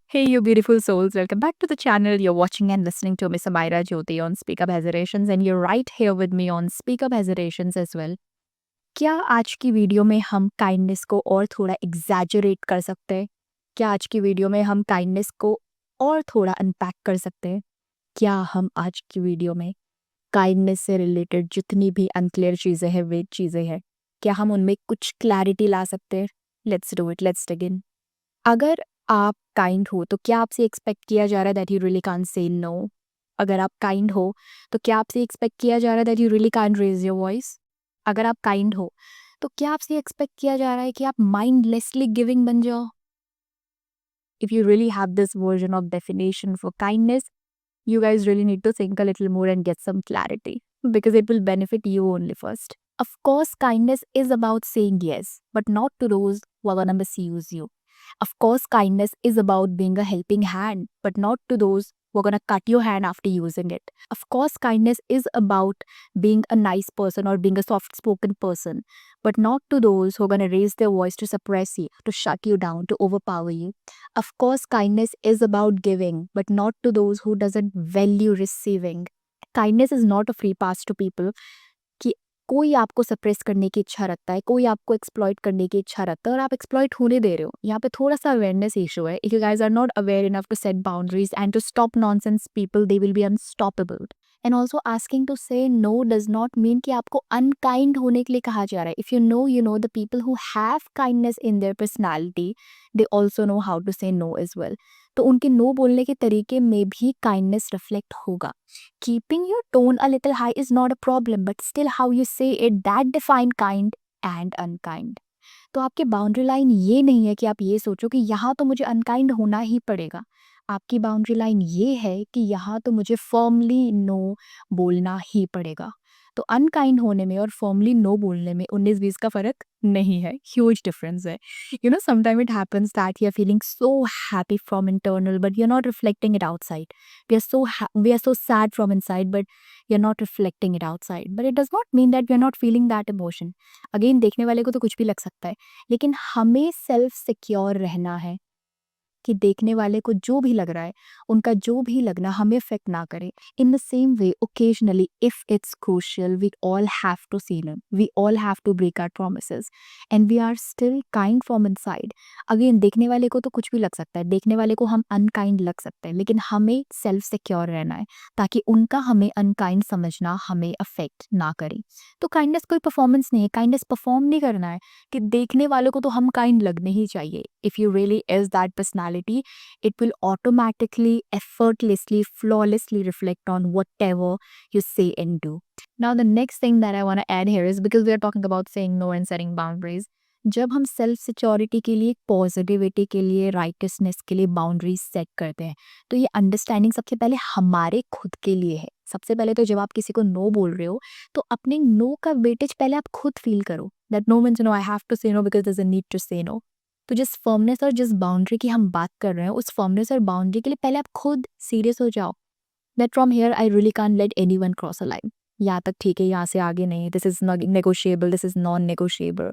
Hey, you beautiful souls. Welcome back to the channel. You're watching and listening to Miss Amira Jyoti on Speak Up Hesitations, and you're right here with me on Speak Up Hesitations as well. क्या आज की video में हम kindness को और थोड़ा exaggerate कर सकते हैं? क्या आज की वीडियो में हम काइंडनेस को और थोड़ा अनपैक कर सकते हैं? क्या हम आज की वीडियो में काइंडनेस से रिलेटेड जितनी भी अनक्लियर चीज़ें हैं, वेग चीज़ें हैं, क्या हम उनमें कुछ क्लैरिटी ला सकते हैं? Let's do it, let's dig in. अगर आप काइंड हो तो क्या आपसे एक्सपेक्ट किया जा रहा है that you really can't say no? अगर आप काइंड हो तो क्या आपसे एक्सपेक्ट किया जा रहा है that you really can't raise your voice? अगर आप काइंड हो तो क्या आपसे एक्सपेक्ट किया जा रहा है कि आप माइंडलेसली गिविंग बन जाओ? If you really have this version of definition for kindness, you guys really need to think a little more and get some clarity because it will benefit you only first. Of course, kindness is about saying yes, but not to those who are gonna misuse you. Of course, kindness is about being a helping hand, but not to those who are gonna cut your hand after using it. Of course, kindness is about being a nice person or being a soft spoken person, but not to those who are gonna raise their voice to suppress you, to shut you down, to overpower you. Of course, kindness is about giving, but not to those who doesn't value receiving. Kindness is not a free pass to people कि कोई आपको suppress करने की इच्छा रखता है, कोई आपको एक्सप्लॉइट करने की इच्छा रखता है और आप एक्सप्लॉइट होने दे रहे हो। यहाँ पे थोड़ा-सा अवेयरनेस इश्यू है। If you guys are not aware enough to set boundaries and to stop nonsense people, they will be unstoppable. And also asking to say no does not mean कि आपको unkind होने के लिए कहा जा रहा है। If you know the people who have kindness in their personality, they also know how to say no as well. तो उनके नो बोलने के तरीके में भी काइंडनेस रिफ्लेक्ट होगा। Keeping your tone a little high is not a problem, but still how you say it that define kind and unkind. तो आपकी बाउंड्री लाइन ये नहीं है कि आप ये सोचो कि यहाँ तो मुझे अनकाइंड होना ही पड़ेगा। आपकी बाउंड्री लाइन ये है कि यहाँ तो मुझे फर्मली नो बोलना ही पड़ेगा। तो अनकाइंड होने में और फर्मली नो बोलने में 19-20 का फ़र्क नहीं है, ह्यूज डिफरेंस है। Sometime it happens that you are feeling so happy from internal but you are not reflecting it outside. We are so sad from inside, but you're not reflecting it outside. But it does not mean that we are not feeling that emotion. Again, देखने वाले को तो कुछ भी लग सकता है, लेकिन हमें सेल्फ सिक्योर रहना है कि देखने वाले को जो भी लग रहा है, उनका जो भी लगना हमें इफेक्ट ना करे। In the same way, occasionally if it's crucial, we all have to see them, we all have to break our promises and we are still kind from inside. Again, देखने वाले को तो कुछ भी लग सकता है, देखने वाले को हम अनकाइंड लग सकते हैं, लेकिन हमें सेल्फ सिक्योर रहना है ताकि उनका हमें अनकाइंड समझना हमें अफेक्ट ना करे। तो काइंडनेस कोई परफॉर्मेंस नहीं है, काइंडनेस परफॉर्म नहीं करना है कि देखने वालों को तो हम काइंड लगने ही चाहिए। If you really is that personality, it will automatically, effortlessly, flawlessly reflect on whatever you say and do. Now, the next thing that I want to add here is because we are talking about saying no and setting boundaries. जब हम self security के लिए, positivity के लिए, righteousness के लिए boundaries set करते हैं, तो ये अंडरस्टैंडिंग सबसे पहले हमारे खुद के लिए है। सबसे पहले तो जब आप किसी को नो बोल रहे हो तो अपने नो का वेटेज पहले आप खुद फील करो that no means no, I have to say no because there is a need to say no. तो जिस फर्मनेस और जिस बाउंड्री की हम बात कर रहे हैं, उस फर्मनेस और बाउंड्री के लिए पहले आप खुद सीरियस हो जाओ that from here I really can't let anyone cross a line. यहाँ तक ठीक है, यहाँ से आगे नहीं, this is not negotiable, this is non negotiable.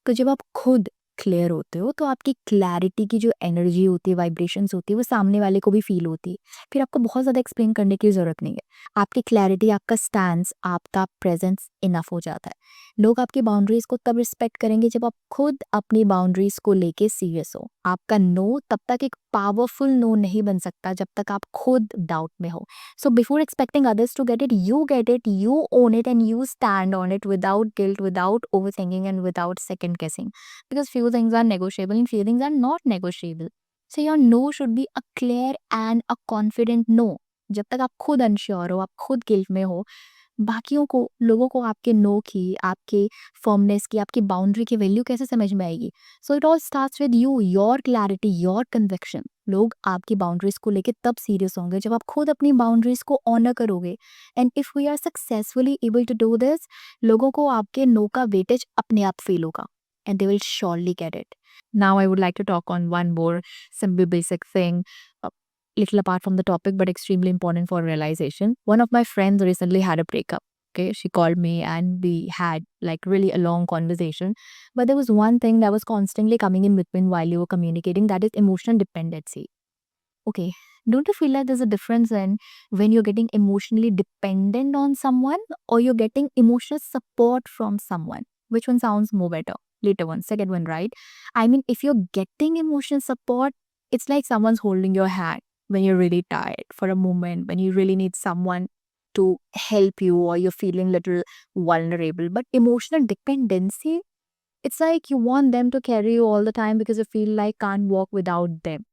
तो जब आप खुद क्लियर होते हो तो आपकी क्लैरिटी की जो एनर्जी होती है, वाइब्रेशंस होती है, वो सामने वाले को भी फील होती है। फिर आपको बहुत ज़्यादा एक्सप्लेन करने की ज़रूरत नहीं है। आपकी क्लैरिटी, आपका स्टैंस, आपका प्रेजेंस इनफ हो जाता है। लोग आपकी बाउंड्रीज को तब रिस्पेक्ट करेंगे जब आप खुद अपनी बाउंड्रीज को लेके सीरियस हो। आपका नो तब तक एक पावरफुल नो नहीं बन सकता जब तक आप खुद डाउट में हो। So before expecting others to get it, you own it and you stand on it without guilt, without overthinking and without second guessing. Because few things are negotiable and few things are not negotiable. So your no should be a clear and a confident no. जब तक आप खुद unsure हो, आप खुद guilt में हो, बाकियों को, लोगों को आपके नो की, आपके फर्मनेस की, आपकी बाउंड्री की वैल्यू कैसे समझ में आएगी? So it all starts with you, your clarity, your conviction. लोग आपकी बाउंड्रीज को लेके तब सीरियस होंगे जब आप खुद अपनी बाउंड्रीज को ऑनर करोगे। And if we are successfully able to do this, लोगों को आपके नो का वेटेज अपने आप फील होगा and they will surely get it. Now I would like to talk on one more simple basic thing, a little apart from the topic but extremely important for realization. One of my friends recently had a breakup. okay, she called me and we had like really a long conversation. But there was one thing that was constantly coming in between while you were communicating, that is emotional dependency. Okay, don't you feel like there's a difference in when you're getting emotionally dependent on someone or you're getting emotional support from someone? Which one sounds more better? Later one, second one, right? I mean, if you're getting emotional support, it's like someone's holding your hand when you're really tired for a moment, when you really need someone to help you or you're feeling little vulnerable. But emotional dependency, it's like you want them to carry you all the time because you feel like can't walk without them.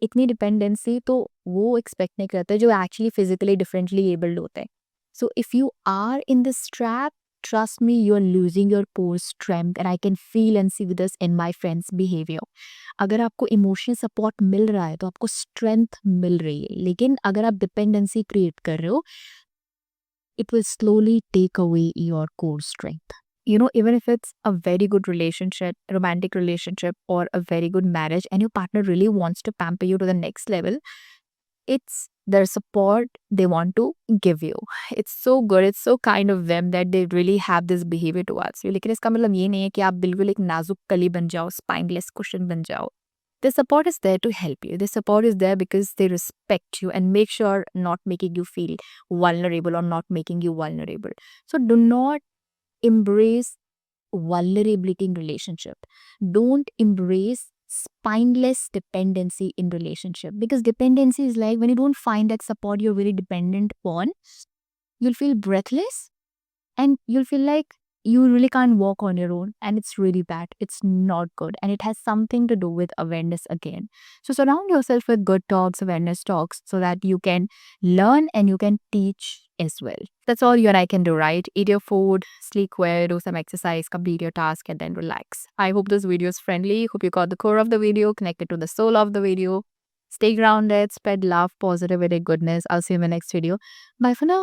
इतनी dependency तो वो expect नहीं करते जो actually physically differently abled होते हैं. So if you are in this trap, trust me, you're losing your core strength and I can feel and see this in my friends behavior. अगर आपको emotional support मिल रहा है तो आपको strength मिल रही है, लेकिन अगर आप डिपेंडेंसी क्रिएट कर रहे हो, it will slowly take away your core strength. You know, even if it's a very good relationship, romantic relationship, or a very good marriage, and your partner really wants to pamper you to the next level, it's their support they want to give you. It's so good, it's so kind of them that they really have this behavior towards you. लेकिन इसका मतलब ये नहीं है कि आप बिल्कुल एक नाजुक कली बन जाओ, spineless cushion बन जाओ. The support is there to help you. The support is there because they respect you and make sure not making you feel vulnerable or not making you vulnerable. So do not embrace vulnerability in relationship. Don't embrace spineless dependency in relationship, because dependency is like when you don't find that support you're really dependent on, you'll feel breathless and you'll feel like you really can't walk on your own, and it's really bad. It's not good, and it has something to do with awareness again. So surround yourself with good talks, awareness talks, so that you can learn and you can teach as well. That's all you and I can do, right? Eat your food, sleep well, do some exercise, complete your task, and then relax. I hope this video is friendly. Hope you got the core of the video, connected to the soul of the video. Stay grounded, spread love, positivity, goodness. I'll see you in my next video. Bye for now.